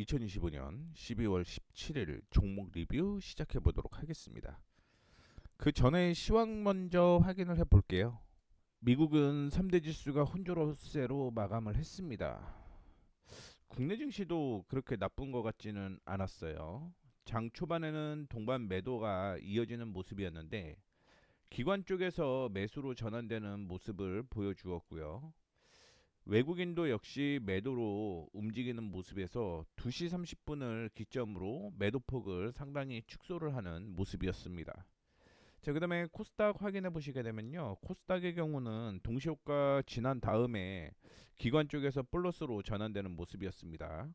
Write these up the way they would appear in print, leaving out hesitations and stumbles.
2025년 12월 17일 종목 리뷰 시작해 보도록 하겠습니다. 그 전에 시황 먼저 확인을 해 볼게요. 미국은 3대 지수가 혼조세로 마감을 했습니다. 국내 증시도 그렇게 나쁜 것 같지는 않았어요. 장 초반에는 동반 매도가 이어지는 모습이었는데 기관 쪽에서 매수로 전환되는 모습을 보여주었고요. 외국인도 역시 매도로 움직이는 모습에서 2시 30분을 기점으로 매도폭을 상당히 축소를 하는 모습이었습니다. 자, 그다음에 코스닥 확인해 보시게 되면요. 코스닥의 경우는 동시효과 지난 다음에 기관 쪽에서 플러스로 전환되는 모습이었습니다.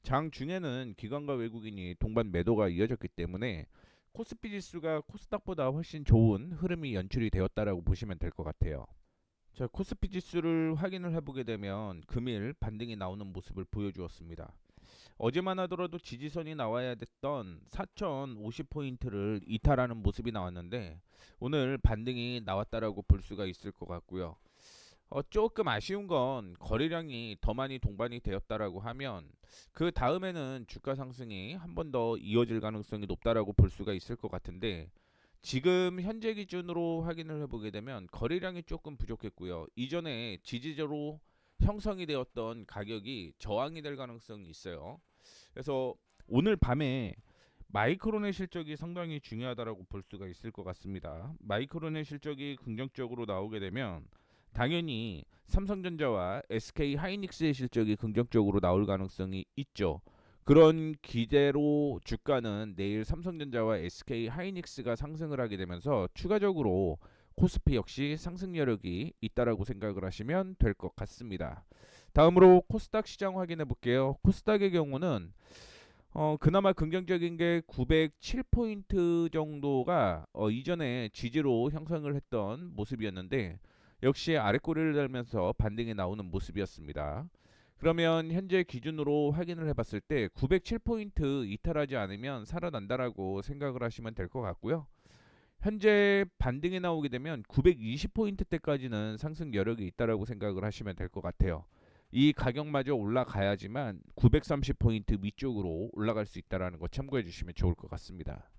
장 중에는 기관과 외국인이 동반 매도가 이어졌기 때문에 코스피 지수가 코스닥보다 훨씬 좋은 흐름이 연출이 되었다라고 보시면 될 것 같아요. 자, 코스피 지수를 확인을 해보게 되면 금일 반등이 나오는 모습을 보여주었습니다. 어제만 하더라도 지지선이 나와야 됐던 4050포인트를 이탈하는 모습이 나왔는데 오늘 반등이 나왔다라고 볼 수가 있을 것 같고요. 조금 아쉬운 건 거래량이 더 많이 동반이 되었다라고 하면 그 다음에는 주가 상승이 한 번 더 이어질 가능성이 높다라고 볼 수가 있을 것 같은데 지금 현재 기준으로 확인을 해보게 되면 거래량이 조금 부족했고요. 이전에 지지저로 형성이 되었던 가격이 저항이 될 가능성이 있어요. 그래서 오늘 밤에 마이크론의 실적이 상당히 중요하다라고 볼 수가 있을 것 같습니다. 마이크론의 실적이 긍정적으로 나오게 되면 당연히 삼성전자와 SK 하이닉스의 실적이 긍정적으로 나올 가능성이 있죠. 그런 기대로 주가는 내일 삼성전자와 SK 하이닉스가 상승을 하게 되면서 추가적으로 코스피 역시 상승 여력이 있다라고 생각을 하시면 될 것 같습니다. 다음으로 코스닥 시장 확인해 볼게요. 코스닥의 경우는 그나마 긍정적인 게 907포인트 정도가 이전에 지지로 형성을 했던 모습이었는데 역시 아랫꼬리를 달면서 반등이 나오는 모습이었습니다. 그러면 현재 기준으로 확인을 해봤을 때 907포인트 이탈하지 않으면 살아난다라고 생각을 하시면 될 것 같고요. 현재 반등이 나오게 되면 920포인트대까지는 상승 여력이 있다라고 생각을 하시면 될 것 같아요. 이 가격마저 올라가야지만 930포인트 위쪽으로 올라갈 수 있다는 거 참고해 주시면 좋을 것 같습니다.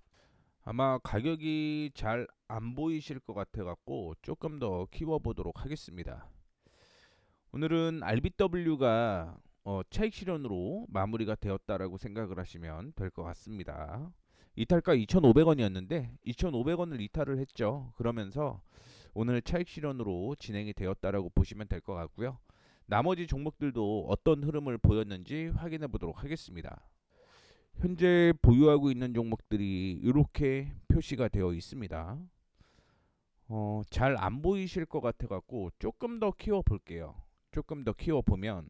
아마 가격이 잘 안 보이실 것 같아 갖고 조금 더 키워보도록 하겠습니다. 오늘은 RBW가 차익 실현으로 마무리가 되었다라고 생각을 하시면 될 것 같습니다. 이탈가 2,500원이었는데 2,500원을 이탈을 했죠. 그러면서 오늘 차익 실현으로 진행이 되었다라고 보시면 될 것 같고요. 나머지 종목들도 어떤 흐름을 보였는지 확인해 보도록 하겠습니다. 현재 보유하고 있는 종목들이 이렇게 표시가 되어 있습니다. 잘 안 보이실 것 같아 갖고 조금 더 키워 볼게요. 조금 더 키워 보면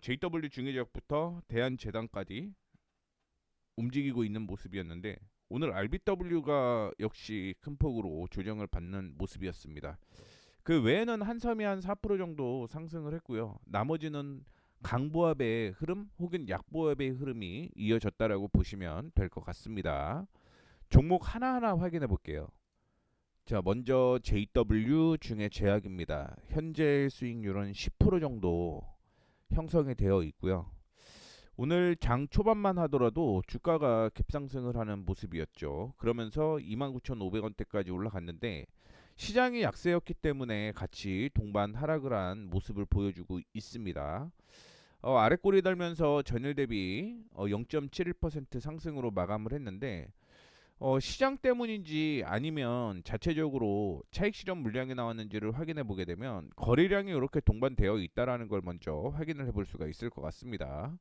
JW 중의제약부터 대한제당까지 움직이고 있는 모습이었는데 오늘 RBW가 역시 큰 폭으로 조정을 받는 모습이었습니다. 그 외에는 한섬이 한 4% 정도 상승을 했고요. 나머지는 강보합의 흐름 혹은 약보합의 흐름이 이어졌다라고 보시면 될 것 같습니다. 종목 하나하나 확인해 볼게요. 자, 먼저 JW 중에 제약입니다. 현재 수익률은 10% 정도 형성이 되어 있고요. 오늘 장 초반만 하더라도 주가가 급상승을 하는 모습이었죠. 그러면서 29,500원대까지 올라갔는데 시장이 약세였기 때문에 같이 동반 하락을 한 모습을 보여주고 있습니다. 아랫꼬리 달면서 전일 대비 0.71% 상승으로 마감을 했는데 시장 때문인지 아니면 자체적으로 차익 실현 물량이 나왔는지를 확인해 보게 되면 거래량이 이렇게 동반되어 있다라는 걸 먼저 확인을 해볼 수가 있을 것 같습니다.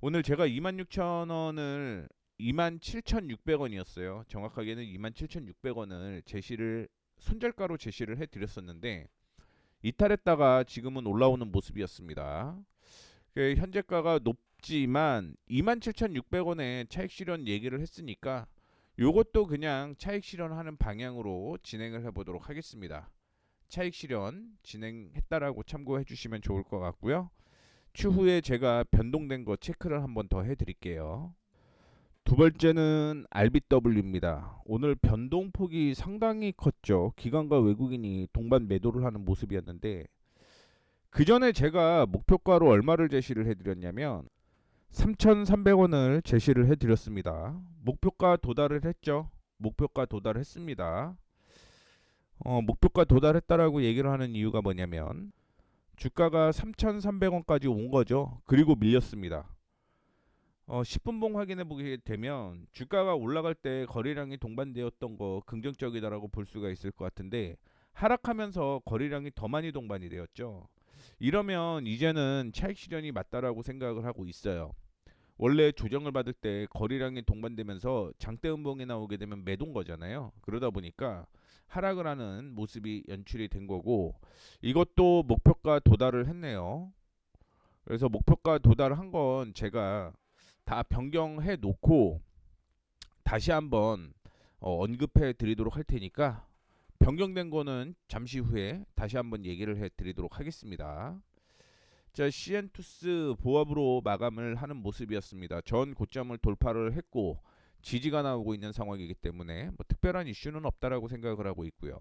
오늘 제가 26,000원을 27,600원이었어요. 정확하게는 27,600원을 제시를 손절가로 제시를 해드렸었는데 이탈했다가 지금은 올라오는 모습이었습니다. 현재가가 높지만 27,600원에 차익 실현 얘기를 했으니까 요것도 그냥 차익 실현하는 방향으로 진행을 해보도록 하겠습니다. 차익 실현 진행했다라고 참고해 주시면 좋을 것 같고요. 추후에 제가 변동된 거 체크를 한번 더 해드릴게요. 두 번째는 RBW입니다. 오늘 변동폭이 상당히 컸죠. 기관과 외국인이 동반 매도를 하는 모습이었는데 그 전에 제가 목표가로 얼마를 제시를 해드렸냐면 3,300원을 제시를 해드렸습니다. 목표가 도달을 했죠. 목표가 도달했습니다. 목표가 도달했다라고 얘기를 하는 이유가 뭐냐면 주가가 3,300원까지 온 거죠. 그리고 밀렸습니다. 10분봉 확인해 보게 되면 주가가 올라갈 때 거래량이 동반되었던 거 긍정적이다라고 볼 수가 있을 것 같은데 하락하면서 거래량이 더 많이 동반이 되었죠. 이러면 이제는 차익 실현이 맞다라고 생각을 하고 있어요. 원래 조정을 받을 때 거래량이 동반되면서 장대 음봉이 나오게 되면 매도인 거잖아요. 그러다 보니까 하락을 하는 모습이 연출이 된 거고 이것도 목표가 도달을 했네요. 그래서 목표가 도달한 건 제가 다 변경해 놓고 다시 한번 언급해 드리도록 할 테니까 변경된 거는 잠시 후에 다시 한번 얘기를 해 드리도록 하겠습니다. 자, 시엔투스 보합으로 마감을 하는 모습이었습니다. 전 고점을 돌파를 했고 지지가 나오고 있는 상황이기 때문에 뭐 특별한 이슈는 없다라고 생각을 하고 있고요.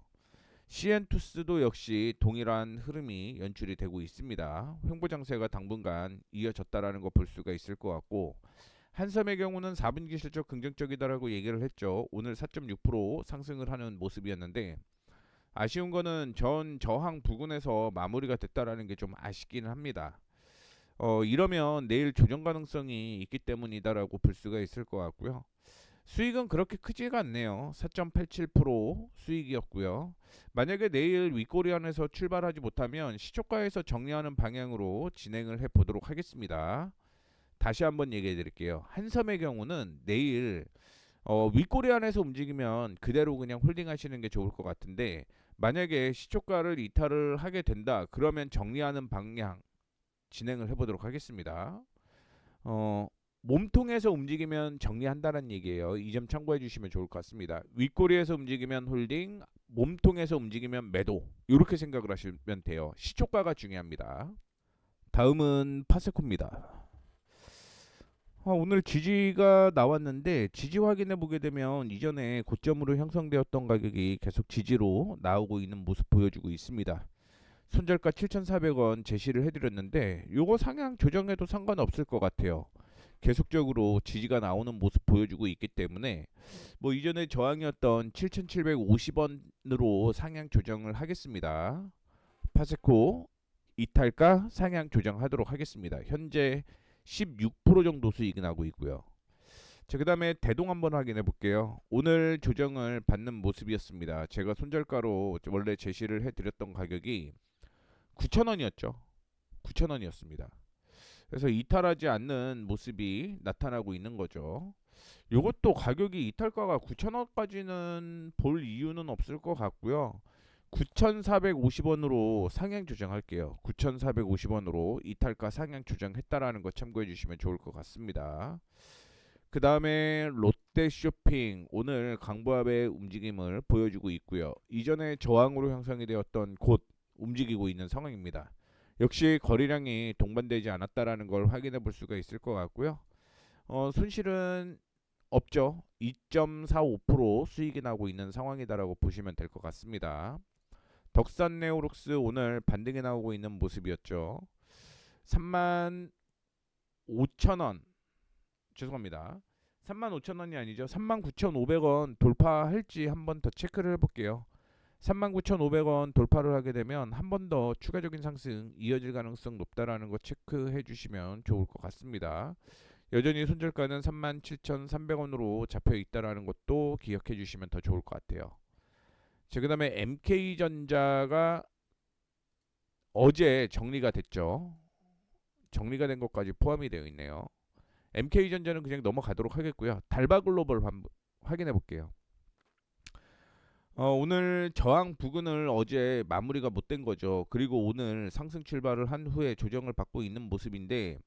시엔투스도 역시 동일한 흐름이 연출이 되고 있습니다. 횡보 장세가 당분간 이어졌다라는 거 볼 수가 있을 것 같고 한섬의 경우는 4분기 실적 긍정적이다라고 얘기를 했죠. 오늘 4.6% 상승을 하는 모습이었는데 아쉬운 거는 전 저항 부근에서 마무리가 됐다라는 게 좀 아쉽기는 합니다. 이러면 내일 조정 가능성이 있기 때문이다라고 볼 수가 있을 것 같고요. 수익은 그렇게 크지가 않네요. 4.87% 수익이었고요. 만약에 내일 윗꼬리안에서 출발하지 못하면 시초가에서 정리하는 방향으로 진행을 해보도록 하겠습니다. 다시 한번 얘기해 드릴게요. 한섬의 경우는 내일 윗꼬리안에서 움직이면 그대로 그냥 홀딩 하시는 게 좋을 것 같은데 만약에 시초가를 이탈을 하게 된다 그러면 정리하는 방향 진행을 해보도록 하겠습니다. 몸통에서 움직이면 정리한다는 얘기예요. 이 점 참고해 주시면 좋을 것 같습니다. 윗꼬리에서 움직이면 홀딩, 몸통에서 움직이면 매도 이렇게 생각을 하시면 돼요. 시초가가 중요합니다. 다음은 파세코입니다. 오늘 지지가 나왔는데 지지 확인해 보게 되면 이전에 고점으로 형성되었던 가격이 계속 지지로 나오고 있는 모습 보여주고 있습니다. 손절가 7,400원 제시를 해드렸는데 요거 상향 조정해도 상관없을 것 같아요. 계속적으로 지지가 나오는 모습 보여주고 있기 때문에 뭐 이전에 저항이었던 7,750원으로 상향 조정을 하겠습니다. 파세코 이탈가 상향 조정하도록 하겠습니다. 현재 16% 정도 수익이 나고 있고요. 자, 그 다음에 대동 한번 확인해 볼게요. 오늘 조정을 받는 모습이었습니다. 제가 손절가로 원래 제시를 해드렸던 가격이 9,000원이었죠. 9,000원이었습니다. 그래서 이탈하지 않는 모습이 나타나고 있는 거죠. 이것도 가격이 이탈가가 9,000원까지는 볼 이유는 없을 것 같고요. 9,450원으로 상향 조정할게요. 9,450원으로 이탈가 상향 조정했다라는 거 참고해 주시면 좋을 것 같습니다. 그 다음에 롯데쇼핑 오늘 강보합의 움직임을 보여주고 있고요. 이전에 저항으로 형성이 되었던 곳 움직이고 있는 상황입니다. 역시 거래량이 동반되지 않았다라는 걸 확인해 볼 수가 있을 것 같고요. 손실은 없죠. 2.45% 수익이 나고 있는 상황이다라고 보시면 될 것 같습니다. 덕산네오록스 오늘 반등이 나오고 있는 모습이었죠. 35,000원 죄송합니다. 35,000원이 아니죠. 39,500원 돌파할지 한번 더 체크를 해볼게요. 39,500원 돌파를 하게 되면 한 번 더 추가적인 상승 이어질 가능성 높다라는 거 체크해 주시면 좋을 것 같습니다. 여전히 손절가는 37,300원으로 잡혀 있다라는 것도 기억해 주시면 더 좋을 것 같아요. 자, 그 다음에 MK전자가 어제 정리가 됐죠. 정리가 된 것까지 포함이 되어 있네요. MK전자는 그냥 넘어가도록 하겠고요. 달바글로벌 확인해 볼게요. 오늘 저항 부근을 어제 마무리가 못 된 거죠. 그리고 오늘 상승 출발을 한 후에 조정을 받고 있는 모습인데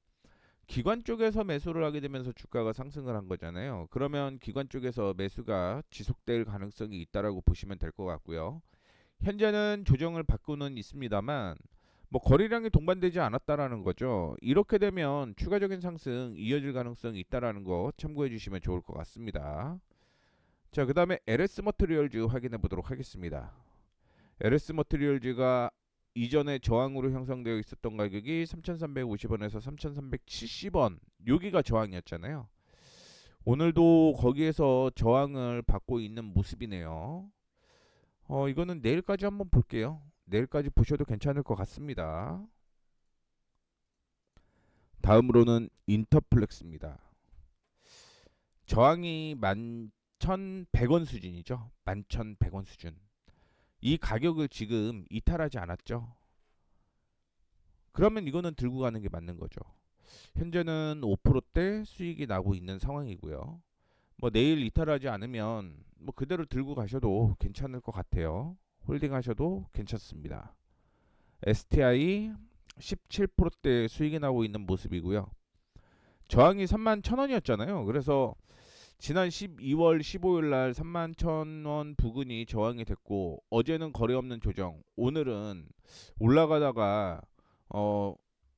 기관 쪽에서 매수를 하게 되면서 주가가 상승을 한 거잖아요. 그러면 기관 쪽에서 매수가 지속될 가능성이 있다라고 보시면 될 것 같고요. 현재는 조정을 받고는 있습니다만 뭐 거래량이 동반되지 않았다라는 거죠. 이렇게 되면 추가적인 상승 이어질 가능성이 있다라는 거 참고해 주시면 좋을 것 같습니다. 자, 그 다음에 LS 머티리얼즈 확인해 보도록 하겠습니다. LS 머티리얼즈가 이전에 저항으로 형성되어 있었던 가격이 3,350원에서 3,370원. 여기가 저항이었잖아요. 오늘도 거기에서 저항을 받고 있는 모습이네요. 이거는 내일까지 한번 볼게요. 내일까지 보셔도 괜찮을 것 같습니다. 다음으로는 인터플렉스입니다. 저항이 11,100원 수준이죠. 11,100원 수준. 이 가격을 지금 이탈하지 않았죠. 그러면 이거는 들고 가는 게 맞는 거죠. 현재는 5%대 수익이 나고 있는 상황이고요. 뭐 내일 이탈하지 않으면 뭐 그대로 들고 가셔도 괜찮을 것 같아요. 홀딩 하셔도 괜찮습니다. STI 17%대 수익이 나고 있는 모습이고요. 저항이 31,000원이었잖아요. 그래서 지난 12월 15일 날 31,000원 부근이 저항이 됐고 어제는 거래 없는 조정, 오늘은 올라가다가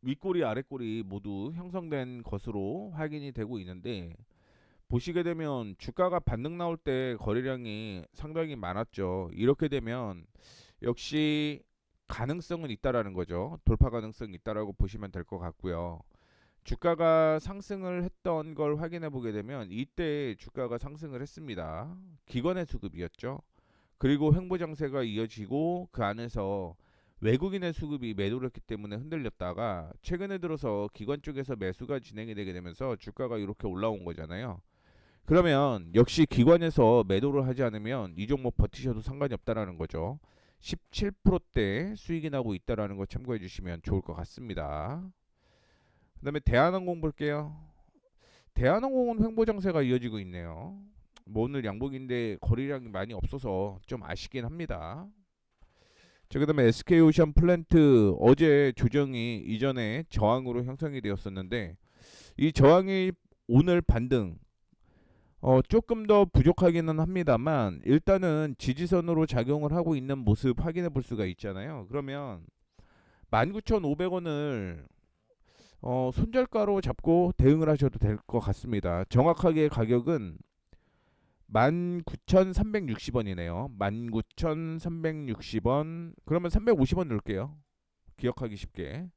윗꼬리 아랫꼬리 모두 형성된 것으로 확인이 되고 있는데, 보시게 되면 주가가 반등 나올 때 거래량이 상당히 많았죠. 이렇게 되면 역시 가능성은 있다라는 거죠. 돌파 가능성이 있다라고 보시면 될 것 같고요. 주가가 상승을 했던 걸 확인해 보게 되면 이때 주가가 상승을 했습니다. 기관의 수급이었죠. 그리고 횡보 장세가 이어지고 그 안에서 외국인의 수급이 매도를 했기 때문에 흔들렸다가 최근에 들어서 기관 쪽에서 매수가 진행이 되게 되면서 주가가 이렇게 올라온 거잖아요. 그러면 역시 기관에서 매도를 하지 않으면 이 종목 버티셔도 상관이 없다라는 거죠. 17%대 수익이 나고 있다라는 거 참고해 주시면 좋을 것 같습니다. 그 다음에 대한항공 볼게요. 대한항공은 횡보 장세가 이어지고 있네요. 뭐 오늘 양봉인데 거래량이 많이 없어서 좀 아쉽긴 합니다. 자, 그 다음에 SK오션 플랜트 어제 조정이 이전에 저항으로 형성이 되었었는데 이 저항이 오늘 반등 조금 더 부족하기는 합니다만 일단은 지지선으로 작용을 하고 있는 모습 확인해 볼 수가 있잖아요. 그러면 19,500원을 손절가로 잡고 대응을 하셔도 될 것 같습니다. 정확하게 가격은 19,360원이네요. 19,360원. 그러면 350원 넣을게요. 기억하기 쉽게.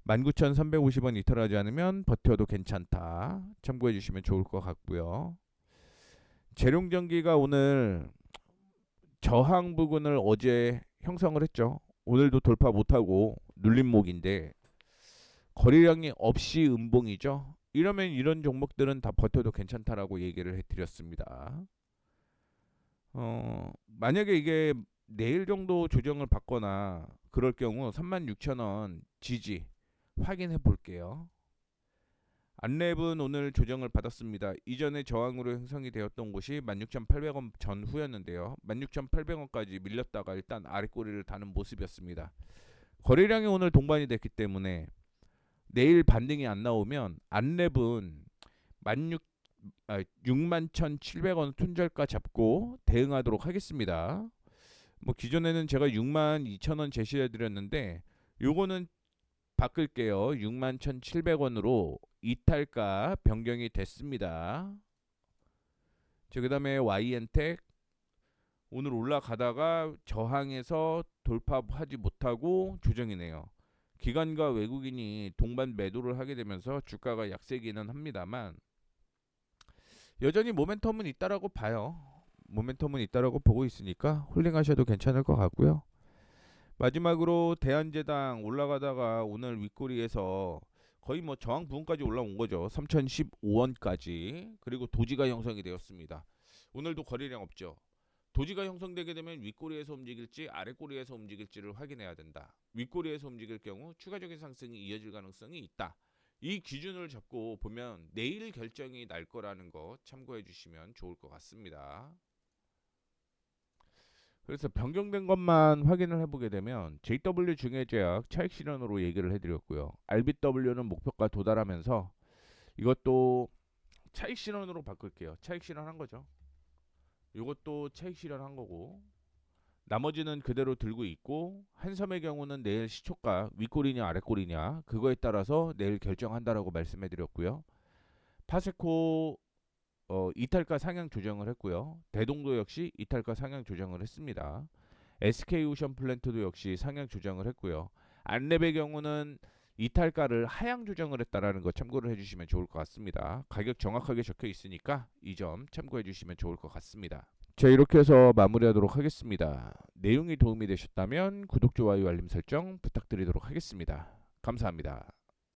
19,350원 이탈하지 않으면 버텨도 괜찮다. 참고해 주시면 좋을 것 같고요. 재룡전기가 오늘 저항 부근을 어제 형성을 했죠. 오늘도 돌파 못하고 눌림목인데 거래량이 없이 음봉이죠. 이러면 이런 종목들은 다 버텨도 괜찮다라고 얘기를 해드렸습니다. 만약에 이게 내일 정도 조정을 받거나 그럴 경우 36,000원 지지 확인해 볼게요. 안랩은 오늘 조정을 받았습니다. 이전에 저항으로 형성이 되었던 곳이 16,800원 전후였는데요. 16,800원까지 밀렸다가 일단 아랫꼬리를 다는 모습이었습니다. 거래량이 오늘 동반이 됐기 때문에 내일 반등이 안 나오면 안랩은 61,700원 손절가 잡고 대응하도록 하겠습니다. 뭐 기존에는 제가 62,000원 제시해 드렸는데 요거는 바꿀게요. 61,700원으로 이탈가 변경이 됐습니다. 자, 그다음에 YN텍 오늘 올라가다가 저항에서 돌파하지 못하고 조정이네요. 기관과 외국인이 동반 매도를 하게 되면서 주가가 약세기는 합니다만 여전히 모멘텀은 있다라고 봐요. 모멘텀은 있다라고 보고 있으니까 홀딩하셔도 괜찮을 것 같고요. 마지막으로 대한제당 올라가다가 오늘 윗꼬리에서 거의 뭐 저항 부분까지 올라온 거죠. 3,015원까지. 그리고 도지가 형성이 되었습니다. 오늘도 거래량 없죠. 도지가 형성되게 되면 윗꼬리에서 움직일지 아랫꼬리에서 움직일지를 확인해야 된다. 윗꼬리에서 움직일 경우 추가적인 상승이 이어질 가능성이 있다. 이 기준을 잡고 보면 내일 결정이 날 거라는 거 참고해 주시면 좋을 것 같습니다. 그래서 변경된 것만 확인을 해보게 되면 JW 중해제약 차익 실현으로 얘기를 해드렸고요. RBW는 목표가 도달하면서 이것도 차익 실현으로 바꿀게요. 차익 실현한 거죠. 이것도 차익 실현한 거고 나머지는 그대로 들고 있고 한섬의 경우는 내일 시초가 윗꼬리냐 아랫꼬리냐 그거에 따라서 내일 결정한다라고 말씀해드렸고요. 파세코 이탈가 상향 조정을 했고요. 대동도 역시 이탈가 상향 조정을 했습니다. SK오션 플랜트도 역시 상향 조정을 했고요. 안랩의 경우는 이탈가를 하향 조정을 했다라는 거 참고를 해주시면 좋을 것 같습니다. 가격 정확하게 적혀 있으니까 이 점 참고해 주시면 좋을 것 같습니다. 자, 이렇게 해서 마무리하도록 하겠습니다. 내용이 도움이 되셨다면 구독, 좋아요, 알림 설정 부탁드리도록 하겠습니다. 감사합니다.